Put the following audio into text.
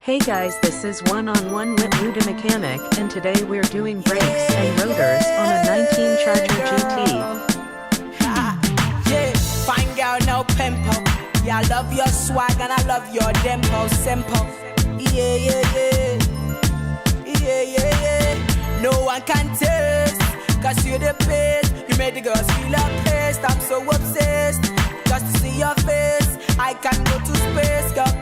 Hey guys, this is one-on-one with Luda Mechanic, and today we're doing brakes and rotors on a 19 Charger GT. Yeah, fine girl, no pimple. Yeah, I love your swag and I love your dimple, simple. Yeah, yeah, yeah. Yeah, yeah, yeah. No one can taste, cause you're the best. You made the girls feel a I'm so obsessed. Just to see your face, I can go to space, girl.